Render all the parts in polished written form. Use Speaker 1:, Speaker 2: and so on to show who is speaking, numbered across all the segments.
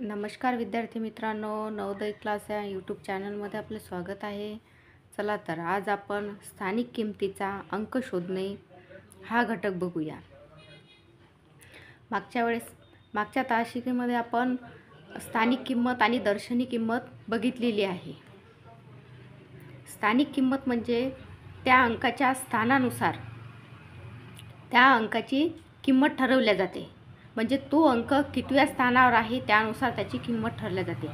Speaker 1: नमस्कार विद्यार्थी मित्रांनो, नवोदय क्लास या यूट्यूब चॅनलमध्ये आपले स्वागत आहे. चला तर आज आपण स्थानिक किमतीचा अंक शोधणे हा घटक बघूया. मागच्या तासिकेमध्ये आपण स्थानिक किंमत आणि दर्शनी किंमत बघितलेली आहे. स्थानिक किंमत म्हणजे त्या अंकाच्या स्थानानुसार त्या अंकाची किंमत ठरवल्या जाते. म्हणजे तो अंक कितव्या स्थानावर आहे त्यानुसार त्याची किंमत ठरवली जाते.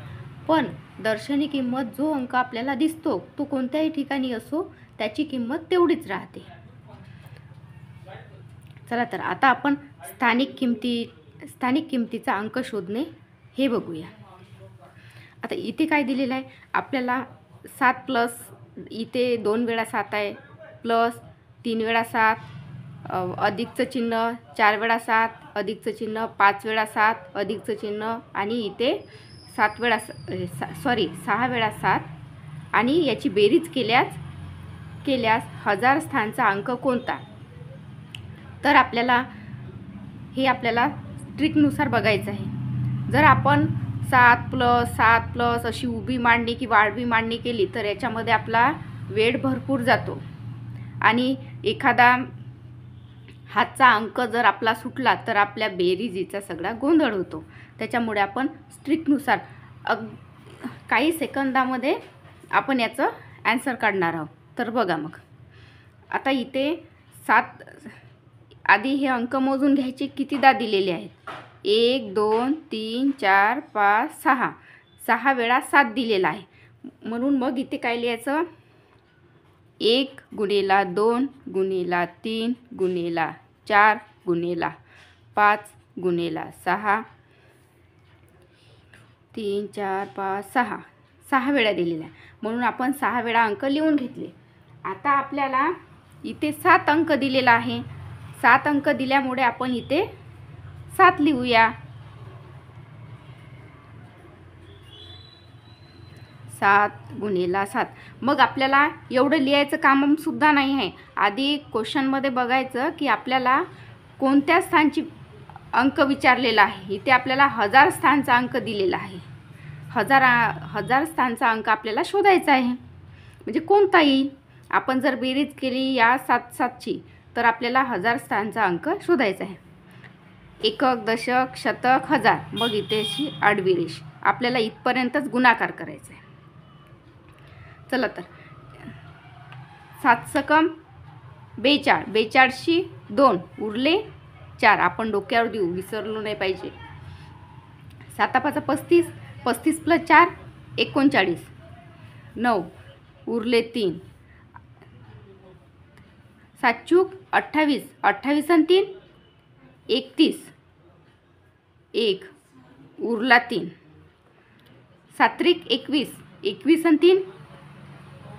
Speaker 1: पण दर्शनी किंमत जो अंक आपल्याला दिसतो तो कोणत्याही ठिकाणी असो त्याची किंमत तेवढीच राहते. चला तर आता आपण स्थानिक किमतीचा अंक शोधणे हे बघूया. आता इथे काय दिलेलं आहे आपल्याला 7 प्लस इथे 2 वेळा 7 आहे, प्लस 3 वेळा 7, अधिकचं चिन्ह 4 वेळा 7, अधिकचं चिन्ह 5 वेळा 7, अधिकचं चिन्ह आणि इथे 6 वेळा 7 आणि याची बेरीज केल्यास हजार स्थानचा अंक कोणता. तर आपल्याला ट्रिकनुसार बघायचं आहे. जर आपण 7 प्लस अशी उभी मांडणी किंवा आडवी मांडणी केली तर याच्यामध्ये आपला वेळ भरपूर जातो आणि एखादा हातचा अंक जर आपला सुटला तर आपल्या बेरीजीचा सगळा गोंधळ होतो. त्याच्यामुळे आपण ट्रिकनुसार काही सेकंदामध्ये आपण याचं ॲन्सर काढणार आहोत. तर बघा मग आता इथे 7 आधी हे अंक मोजून घ्यायचे कितीदा दिलेले आहेत. 1 2 3 4 5 6 6 वेळा 7 दिलेला आहे. म्हणून मग इथे काय लिहायचं 1 गुणिला 2 गुणिला 3 गुणिला 4 गुणिला 5 गुणिला 6 3 4 5 6 6 वेळा दिलेला आहे. म्हणून आपण 6 वेळा अंक लिहून घेतले. आता आपल्याला इथे 7 अंक दिलेला आहे. 7 अंक दिल्यामुळे आपण इथे 7 लिहूया. 7 गुणिला 7. मग आपल्याला एवढं लिहायचं काम सुद्धा नाही आहे. आधी क्वेश्चनमध्ये बघायचं की आपल्याला कोणत्या स्थानची अंक विचारलेला आहे. इथे आपल्याला हजार स्थानचा अंक दिलेला आहे. हजार स्थानचा अंक आपल्याला शोधायचा आहे. म्हणजे कोणता येईल. आपण जर बेरीज केली या 7ची तर आपल्याला हजार स्थानचा अंक शोधायचा आहे. एकक, दशक, शतक, हजार. मग इथे अशी आडवी रेष आपल्याला इथपर्यंतच गुणाकार करायचा आहे. चला तर 7 सकम 42, 42शी 2 उरले 4. आपण डोक्यावर देऊ, विसरलो नाही पाहिजे. 7 5 35, 35 प्लस 4 39, 9 उरले 3. 7 चूक 28, 28 आणि 3 31, 1 उरला 3. 7 त्रिक 21, 21 आणि 3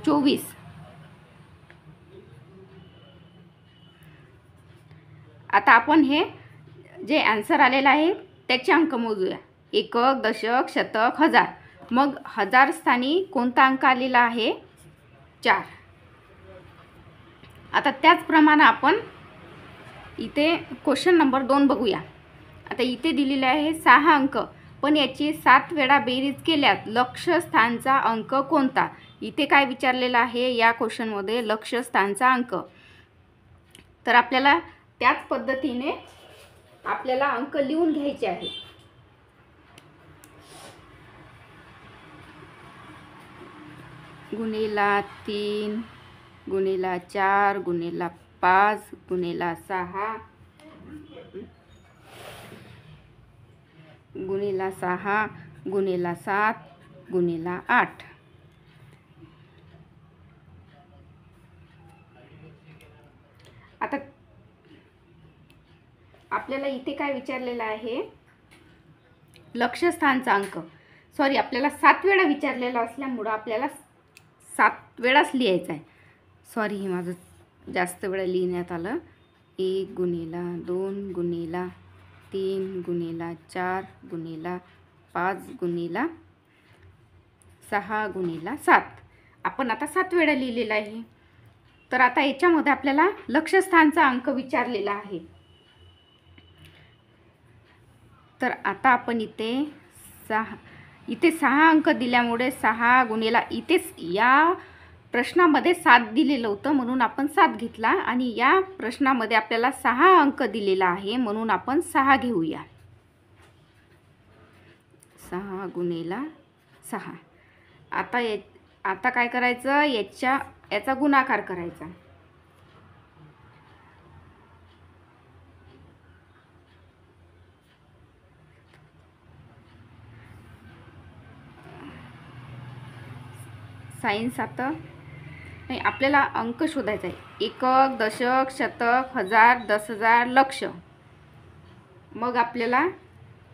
Speaker 1: 24. आता आपण हे जे ॲन्सर आलेलं आहे त्याचे अंक मोजूया. एकक, दशक, शतक, हजार. मग हजार स्थानी कोणता अंक आलेला आहे 4. आता त्याचप्रमाणे आपण इथे क्वेश्चन नंबर 2 बघूया. आता इथे दिलेले आहे 6 अंक पण याची 7 वेळा बेरीज केल्यास लक्ष्य स्थानचा अंक कोणता. इथे काय विचारलेलं आहे या क्वेश्चनमध्ये लक्ष्य स्थानचा अंक. तर आपल्याला त्याच पद्धतीने आपल्याला अंक लिहून घ्यायचे आहे. गुणिला 3 गुणिला 4 गुणिला 5 गुणिला 6 गुणिला 6 गुणिला 7 गुणिला 8. आता आपल्याला इथे काय विचारलेलं आहे लक्ष्य स्थानचा अंक. आपल्याला 7 वेळा विचारलेला असल्यामुळं आपल्याला 7 वेळाच लिहायचं आहे. हे माझं जास्त वेळा लिहिण्यात आलं. 1 गुणिला 2 गुणिला 3 गुणिला 4 गुणिला 5 गुणिला 6 गुणिला 7. आपण आता 7 वेळा लिहिलेला आहे. तर आता याच्यामध्ये आपल्याला लक्ष्यस्थानचा अंक विचारलेला आहे. तर आता आपण इथे 6 इथे 6 अंक दिल्यामुळे 6 गुणिला इथेच या प्रश्नामध्ये 7 दिलेलं होतं म्हणून आपण 7 घेतला आणि या प्रश्नामध्ये आपल्याला 6 अंक दिलेला आहे म्हणून आपण 6 घेऊया. 6 गुणिला 6. आता काय करायचं, याचा गुणाकार करायचा. साइन 7 नाही, आपल्याला अंक शोधायचा आहे. एकक, दशक, शतक, हजार, 10,000, लक्ष. मग आपल्याला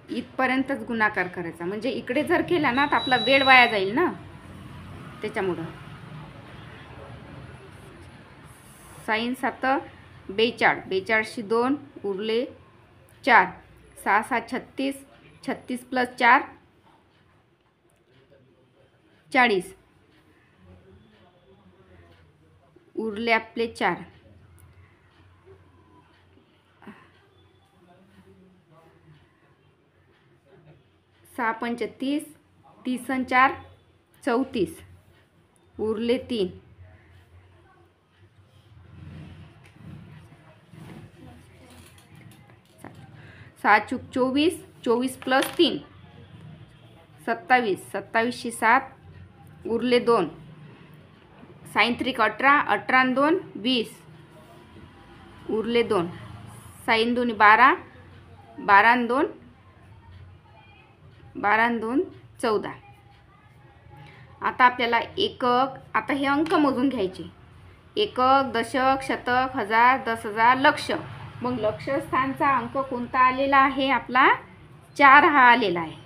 Speaker 1: इथपर्यंतच गुणाकार करायचा. म्हणजे इकडे जर केला ना तर आपला वेळ वाया जाईल ना, त्याच्यामुळं. साइन 7 42, 42शी 2 उरले 4, 6 6 36, 36 + 4 40, उरले आपले 4. 6 पंच 30, 30 आणि 4 34, उरले 3. 6 चूक 24, 24 + 3 27, 27शी 7 उरले 2. साइन 3 18, 18 आणि 2 20, उरले 2. साइन 2 12, 12 आणि 2 12 आणि 2 14. आता आपल्याला एकक, आता हे अंक मोजून घ्यायचे. एकक, दशक, शतक, हजार, 10,000, लक्ष. मग लक्ष स्थानचा अंक कोणता आलेला आहे आपला? 4 हा आलेला आहे.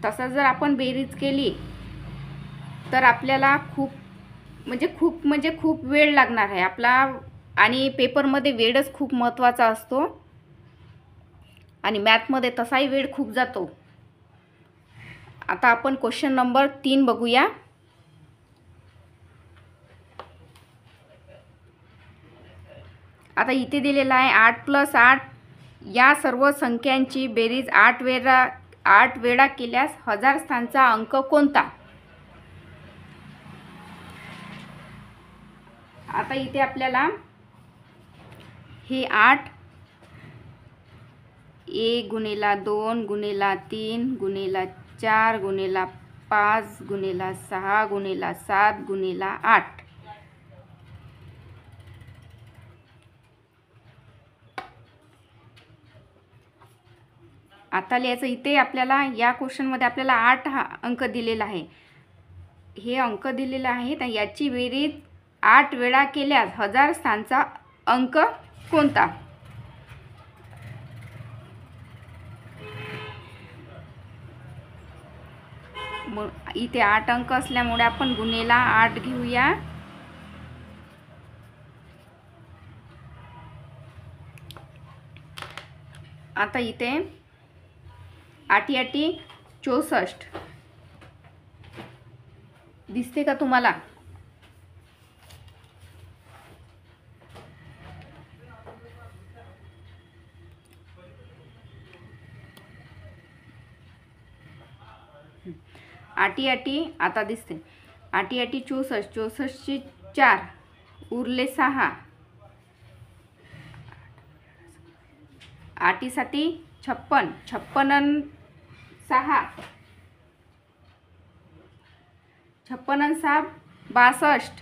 Speaker 1: तसा जर आपण बेरीज केली तर आपल्याला खूप वेळ लागणार आहे आपला. आणि पेपरमध्ये वेळच खूप महत्त्वाचा असतो आणि मॅथमध्ये तसाही वेळ खूप जातो. आता आपण क्वेश्चन नंबर 3 बघूया. आता इथे दिलेला आहे 8 + 8 या सर्व संख्यांची बेरीज 8 वेळा केल्यास हजार स्थानचा अंक कोणता? आता इथे आपल्याला हे 8 1 गुणिला 2 गुणिला 3 गुणिला 4 गुणिला 5 गुणिला 6 गुणिला 7 गुणिला 8. आता लिहायचं. इथे आपल्याला या क्वेश्चनमध्ये आपल्याला 8 हा अंक दिलेला आहे. हे अंक दिलेला आहे तर याची बेरीज 8 वेळा केल्यास हजार स्थानचा अंक कोणता? मग इथे 8 अंक असल्यामुळे आपण गुणिला 8 घेऊया. आता इथे 8 8 64 दिसते का तुम्हाला? आठी आठी आता दिसते. 8 8 64, 64ची 4 उरले 6. 8 7 56, 56 आणि 6 56 आणि 6 62,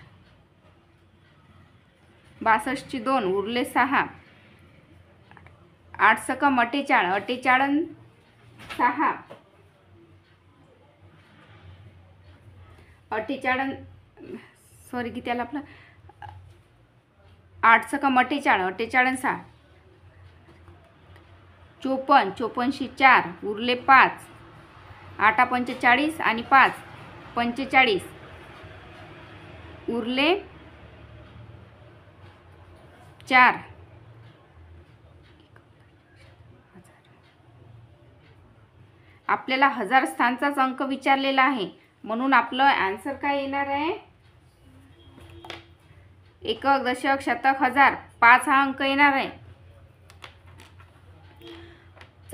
Speaker 1: 62ची 2 उरले 6. 8 सकम 48, 48 आणि 6 48 सॉरी किती आला आपला? 8 सकम 48, 48 आणि 6 54, 54शी 4 उरले 5. 8 45 आणि 5 45 उरले 4. आपल्याला हजार स्थानचाच अंक विचारलेला आहे म्हणून आपलं आन्सर काय येणार आहे? एकक, दशक, शतक, हजार 5 हा अंक येणार आहे.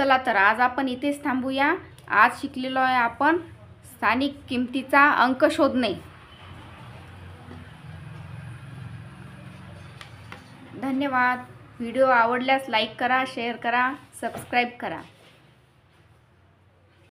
Speaker 1: चला तर आज आपण इथेच थांबूया. आज शिकलेलो आहे आपण स्थानिक किमतीचा अंक शोधणे. धन्यवाद. व्हिडिओ आवडल्यास लाईक करा, शेअर करा, सबस्क्राईब करा.